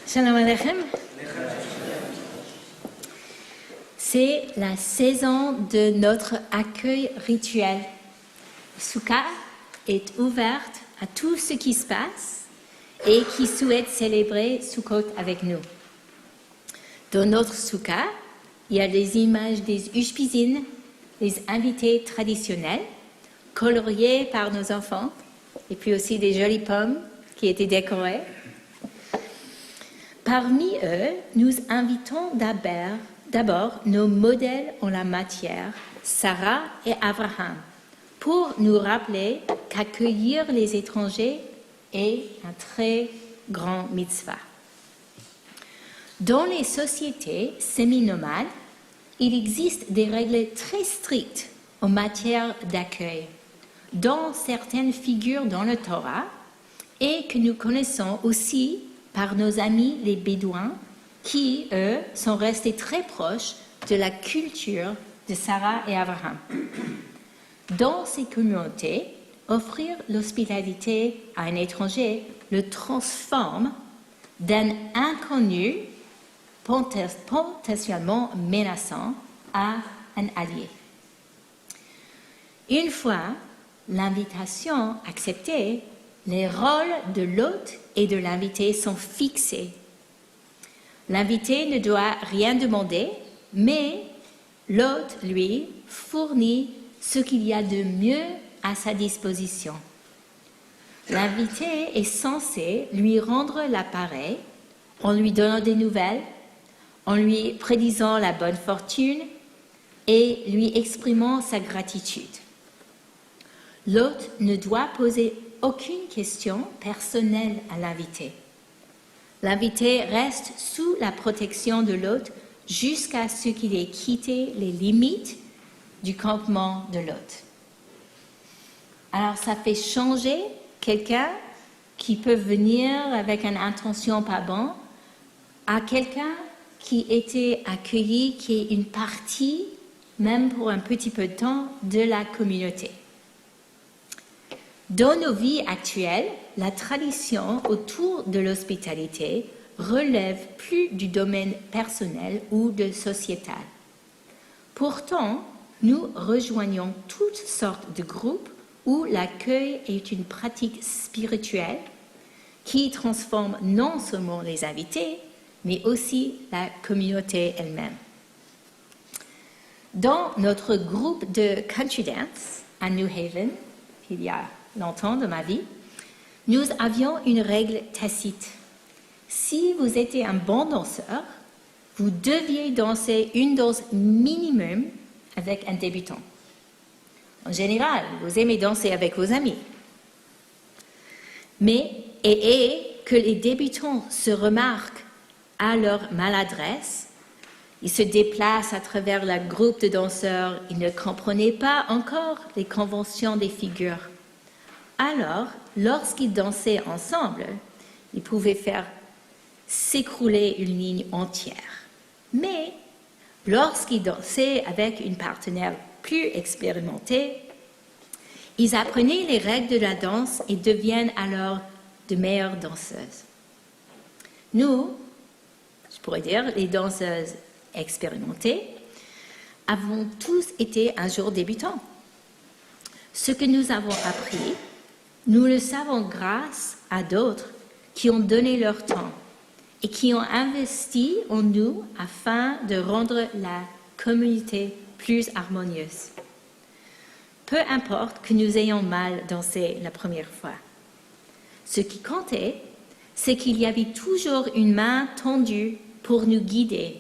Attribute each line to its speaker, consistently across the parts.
Speaker 1: Shalom Aleichem. C'est la saison de notre accueil rituel. Souka est ouverte à tout ce qui se passe et qui souhaite célébrer Sukkot avec nous. Dans notre Souka, il y a des images des Ushpizin, les invités traditionnels, coloriés par nos enfants, et puis aussi des jolies pommes qui étaient décorées. Parmi eux, nous invitons d'abord nos modèles en la matière, Sarah et Abraham, pour nous rappeler qu'accueillir les étrangers est un très grand mitzvah. Dans les sociétés semi-nomades, il existe des règles très strictes en matière d'accueil, dont certaines figurent dans le Torah et que nous connaissons aussi par nos amis les Bédouins qui, eux, sont restés très proches de la culture de Sarah et Abraham. Dans ces communautés, offrir l'hospitalité à un étranger le transforme d'un inconnu potentiellement menaçant à un allié. Une fois l'invitation acceptée, les rôles de l'hôte et de l'invité sont fixés. L'invité ne doit rien demander, mais l'hôte, lui, fournit ce qu'il y a de mieux à sa disposition. L'invité est censé lui rendre l'appareil en lui donnant des nouvelles, en lui prédisant la bonne fortune et lui exprimant sa gratitude. L'hôte ne doit poser aucune question personnelle à l'invité. L'invité reste sous la protection de l'hôte jusqu'à ce qu'il ait quitté les limites du campement de l'hôte. Alors, ça fait changer quelqu'un qui peut venir avec une intention pas bonne à quelqu'un qui était accueilli, qui est une partie, même pour un petit peu de temps, de la communauté. Dans nos vies actuelles, la tradition autour de l'hospitalité relève plus du domaine personnel ou de sociétal. Pourtant, nous rejoignons toutes sortes de groupes où l'accueil est une pratique spirituelle qui transforme non seulement les invités, mais aussi la communauté elle-même. Dans notre groupe de country dance à New Haven, il y a longtemps de ma vie, nous avions une règle tacite. Si vous étiez un bon danseur, vous deviez danser une danse minimum avec un débutant. En général, vous aimez danser avec vos amis. Mais, et que les débutants se remarquent à leur maladresse, ils se déplacent à travers le groupe de danseurs, ils ne comprenaient pas encore les conventions des figures. Alors, lorsqu'ils dansaient ensemble, ils pouvaient faire s'écrouler une ligne entière. Mais lorsqu'ils dansaient avec une partenaire plus expérimentée, ils apprenaient les règles de la danse et deviennent alors de meilleures danseuses. Nous, je pourrais dire, les danseuses expérimentées, avons tous été un jour débutants. Ce que nous avons appris, nous le savons grâce à d'autres qui ont donné leur temps et qui ont investi en nous afin de rendre la communauté plus harmonieuse. Peu importe que nous ayons mal dansé la première fois. Ce qui comptait, c'est qu'il y avait toujours une main tendue pour nous guider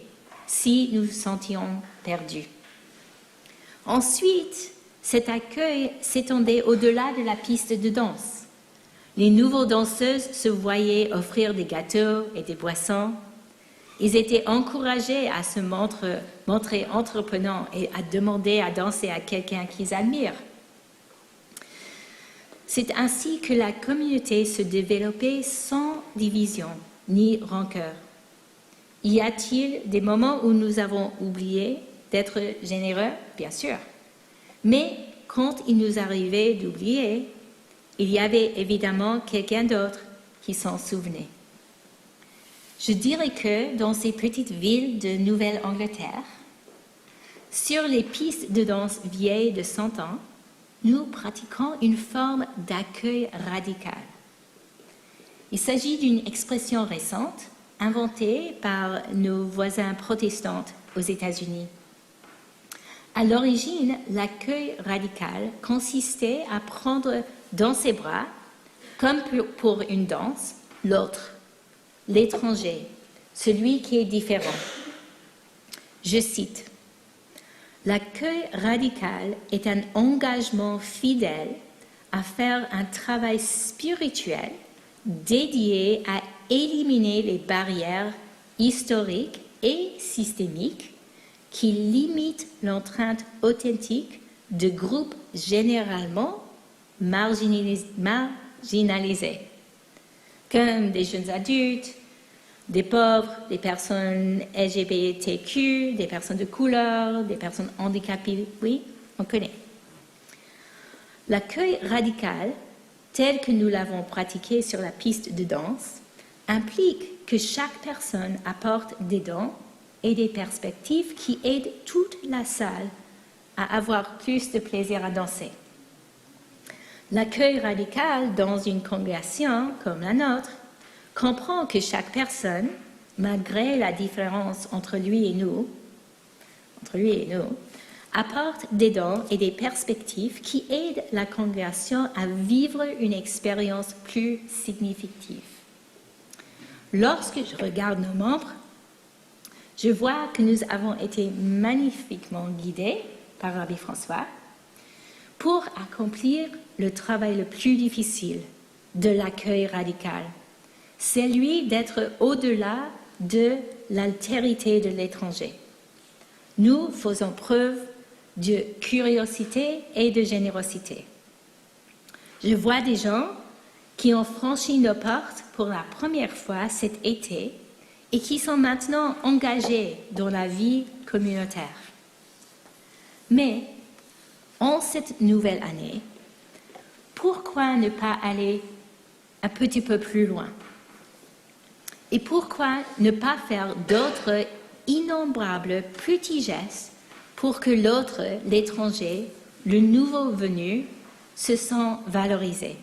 Speaker 1: si nous nous sentions perdus. Ensuite, cet accueil s'étendait au-delà de la piste de danse. Les nouveaux danseuses se voyaient offrir des gâteaux et des boissons. Ils étaient encouragés à se montrer entreprenants et à demander à danser à quelqu'un qu'ils admirent. C'est ainsi que la communauté se développait sans division ni rancœur. Y a-t-il des moments où nous avons oublié d'être généreux? Bien sûr. Mais quand il nous arrivait d'oublier, il y avait évidemment quelqu'un d'autre qui s'en souvenait. Je dirais que dans ces petites villes de Nouvelle-Angleterre, sur les pistes de danse vieilles de 100 ans, nous pratiquons une forme d'accueil radical. Il s'agit d'une expression récente inventée par nos voisins protestants aux États-Unis. À l'origine, l'accueil radical consistait à prendre dans ses bras, comme pour une danse, l'autre, l'étranger, celui qui est différent. Je cite, « L'accueil radical est un engagement fidèle à faire un travail spirituel dédié à éliminer les barrières historiques et systémiques qui limitent l'empreinte authentique de groupes généralement marginalisés, comme des jeunes adultes, des pauvres, des personnes LGBTQ, des personnes de couleur, des personnes handicapées. Oui, on connaît. L'accueil radical, tel que nous l'avons pratiqué sur la piste de danse, implique que chaque personne apporte des dons et des perspectives qui aident toute la salle à avoir plus de plaisir à danser. L'accueil radical dans une congrégation comme la nôtre comprend que chaque personne, malgré la différence entre lui et nous, apporte des dons et des perspectives qui aident la congrégation à vivre une expérience plus significative. Lorsque je regarde nos membres, je vois que nous avons été magnifiquement guidés par Rabbi François pour accomplir le travail le plus difficile de l'accueil radical, celui d'être au-delà de l'altérité de l'étranger. Nous faisons preuve de curiosité et de générosité. Je vois des gens qui ont franchi nos portes pour la première fois cet été et qui sont maintenant engagés dans la vie communautaire. Mais, en cette nouvelle année, pourquoi ne pas aller un petit peu plus loin? Et pourquoi ne pas faire d'autres innombrables petits gestes pour que l'autre, l'étranger, le nouveau venu, se sent valorisé?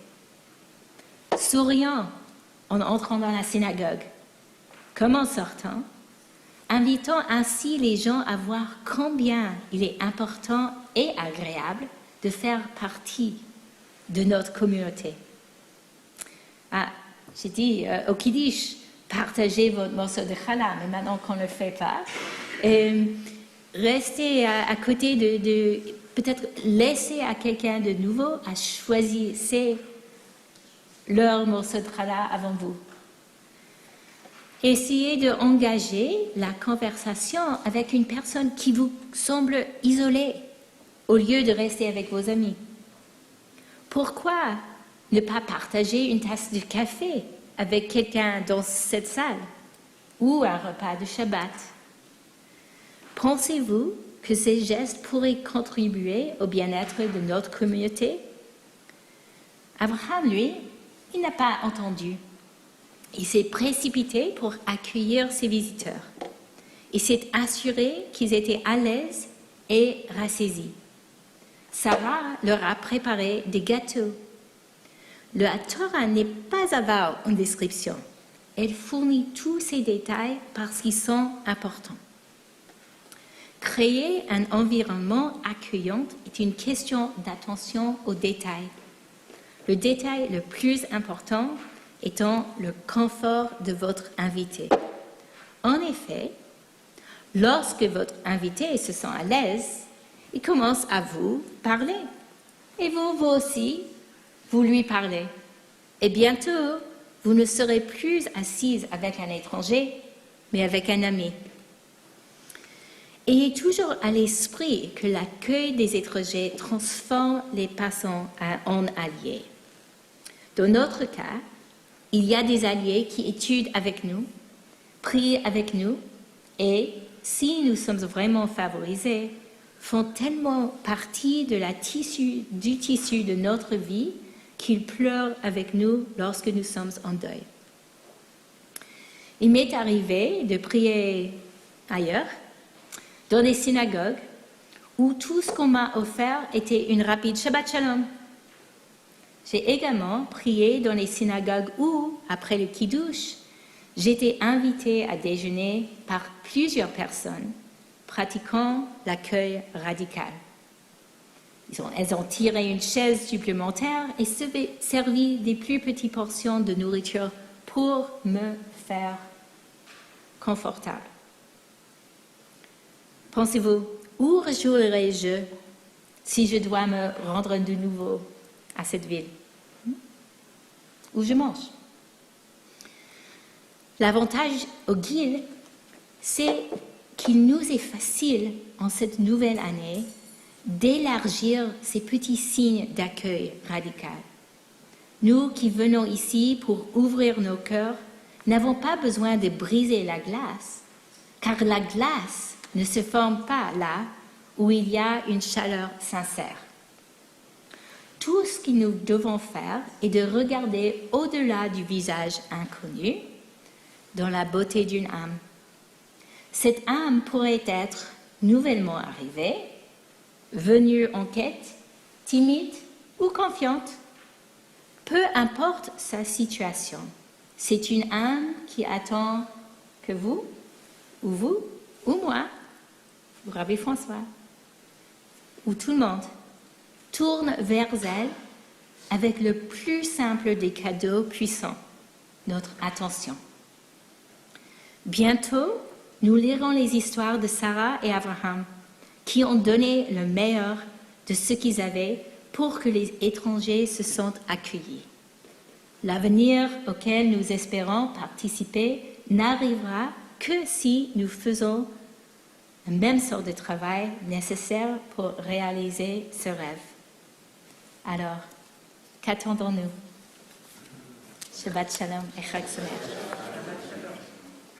Speaker 1: Souriant en entrant dans la synagogue, comme en sortant, invitant ainsi les gens à voir combien il est important et agréable de faire partie de notre communauté. Ah, j'ai dit au Kiddush, partagez votre morceau de challah, mais maintenant qu'on ne le fait pas, restez à côté de peut-être laisser à quelqu'un de nouveau à choisir leur morceau de challah avant vous. Essayez d'engager la conversation avec une personne qui vous semble isolée au lieu de rester avec vos amis. Pourquoi ne pas partager une tasse de café avec quelqu'un dans cette salle ou un repas de Shabbat? Pensez-vous que ces gestes pourraient contribuer au bien-être de notre communauté? Abraham, lui, il n'a pas entendu. Il s'est précipité pour accueillir ses visiteurs. Il s'est assuré qu'ils étaient à l'aise et rassaisis. Sarah leur a préparé des gâteaux. La Torah n'est pas avare en description. Elle fournit tous ces détails parce qu'ils sont importants. Créer un environnement accueillant est une question d'attention aux détails. Le détail le plus important étant le confort de votre invité. En effet, lorsque votre invité se sent à l'aise, il commence à vous parler. Et vous aussi, vous lui parlez. Et bientôt, vous ne serez plus assise avec un étranger, mais avec un ami. Ayez toujours à l'esprit que l'accueil des étrangers transforme les passants en alliés. Dans notre cas, il y a des alliés qui étudient avec nous, prient avec nous et, si nous sommes vraiment favorisés, font tellement partie du tissu de notre vie qu'ils pleurent avec nous lorsque nous sommes en deuil. Il m'est arrivé de prier ailleurs, dans les synagogues, où tout ce qu'on m'a offert était une rapide Shabbat Shalom. J'ai également prié dans les synagogues où, après le Kiddush, j'étais invitée à déjeuner par plusieurs personnes pratiquant l'accueil radical. Elles ont tiré une chaise supplémentaire et servi des plus petites portions de nourriture pour me faire confortable. Pensez-vous, où rejouerai-je si je dois me rendre de nouveau à cette ville? Où je mange? L'avantage au Guild, c'est qu'il nous est facile, en cette nouvelle année, d'élargir ces petits signes d'accueil radical. Nous qui venons ici pour ouvrir nos cœurs, n'avons pas besoin de briser la glace, car la glace ne se forme pas là où il y a une chaleur sincère. Tout ce que nous devons faire est de regarder au-delà du visage inconnu, dans la beauté d'une âme. Cette âme pourrait être nouvellement arrivée, venue en quête, timide ou confiante. Peu importe sa situation, c'est une âme qui attend que vous, ou moi, ou Rabbi François, ou tout le monde, tourne vers elle avec le plus simple des cadeaux puissants, notre attention. Bientôt, nous lirons les histoires de Sarah et Abraham, qui ont donné le meilleur de ce qu'ils avaient pour que les étrangers se sentent accueillis. L'avenir auquel nous espérons participer n'arrivera que si nous faisons la même sorte de travail nécessaire pour réaliser ce rêve. Alors, qu'attendons-nous? Shabbat Shalom et Chag Sameach.